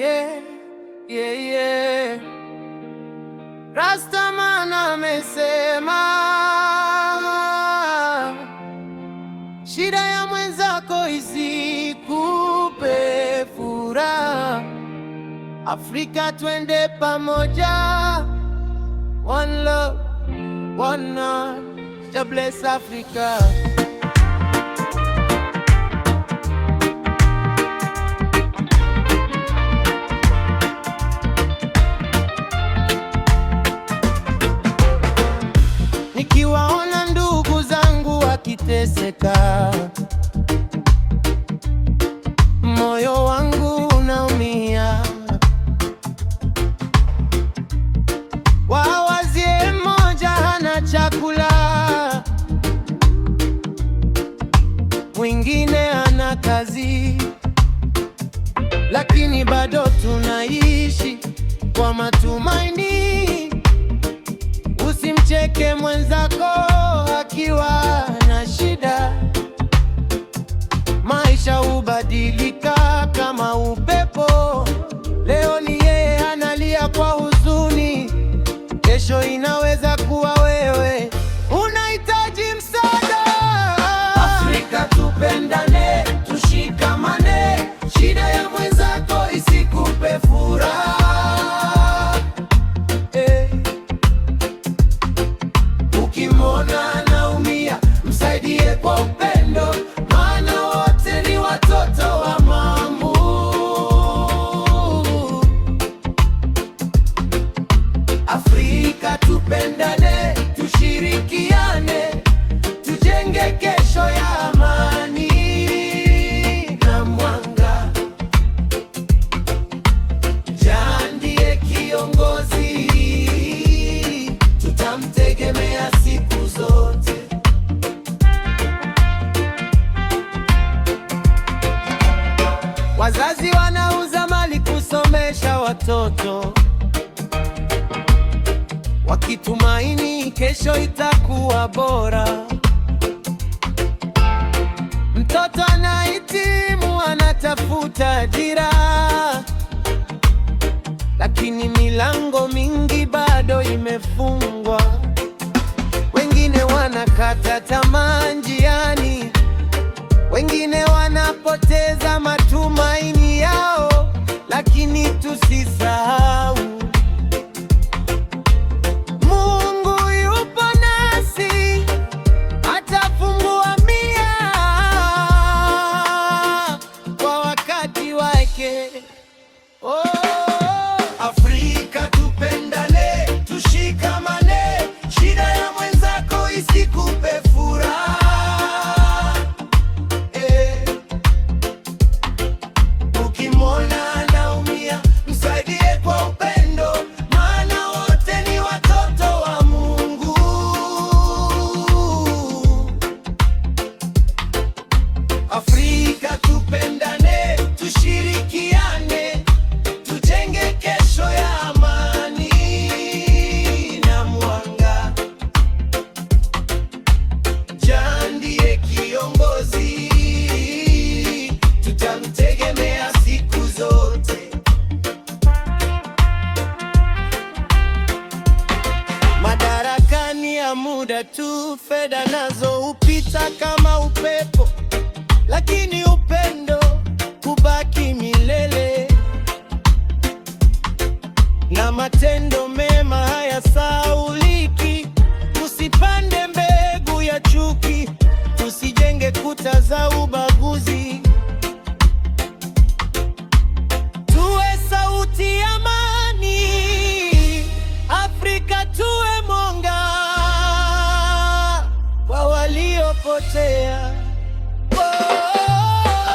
Yeah, yeah, yeah. Rastaman amesema shida ya mwenzako isikupe furaha. Afrika twende pamoja, one love, one heart, to bless Africa. Nikiwaona ndugu zangu wakiteseka, moyo wangu unaumia. Wawazie mmoja hana chakula, mwingine hana kazi, lakini bado tunaishi kwa matumaini. Usimcheke mwenzako akiwa na shida, maisha hubadilika kama upepo. Leo ni yeye analia kwa huzuni, kesho inaweza kuwa wewe unahitaji msaada. Afrika tupendane, tushikamane, shida ya mwenzako isikupe furaha. Ukimwona anaumia, msaidie kwa upendo, maana wote ni watoto wa Mungu. Afrika tupendane, tushirikiane, tujenge kesho ya amani na mwanga. Jah ndiye kiongozi, tutamtegemea siku zote. Wazazi wanauza mali kusomesha watoto, wakitumaini kesho itakuwa bora. Mtoto anahitimu, anatafuta ajira, lakini milango mingi bado imefungwa. Wengine wanakata tamaa njiani, wengine wanapoteza matumaini yao, lakini tusisahau Mungu yupo nasi, atafungua mia kwa wakati wake. Oh, Afrika tupendane, tushikamane, shida ya mwenzako isikupe furaha. Ukimwona anaumia, msaidie kwa upendo, maana wote ni watoto wa Mungu. Afrika tupendane, tushirikiane, tujenge kesho ya amani na mwanga. Jah ndiye kiongozi, tutamtegemea siku zote. Madarakani ya muda tu, fedha nazo hupita kama upepo, lakini upendo hubaki milele, na matendo mema hayasahauliki. Usipande mbegu ya chuki, tusijenge kuta za ubaguzi. Tuwe sauti ya amani, Afrika tuwe mwanga kwa waliopotea.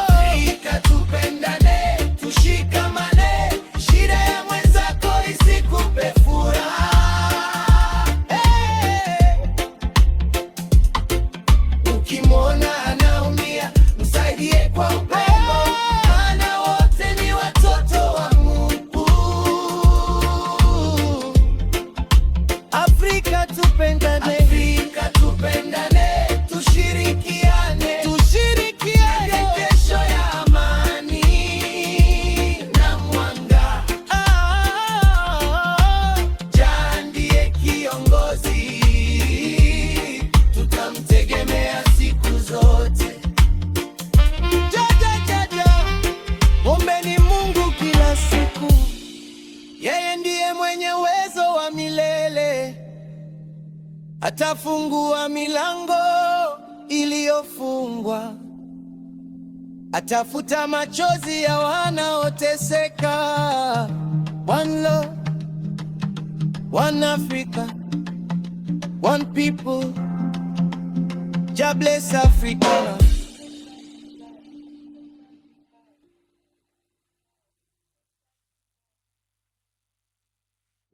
Afrika tupendane, tushikamane, shida ya mwenzako isikupe furaha. Ukimwona anaumia, msaidie kwa upendo, maana wote ni watoto wa Mungu. Afrika tupendane, tushirikiane. atafungua milango iliyofungwa, atafuta machozi ya wanaoteseka. One Lord, one Africa, one people. Jah bless Africa.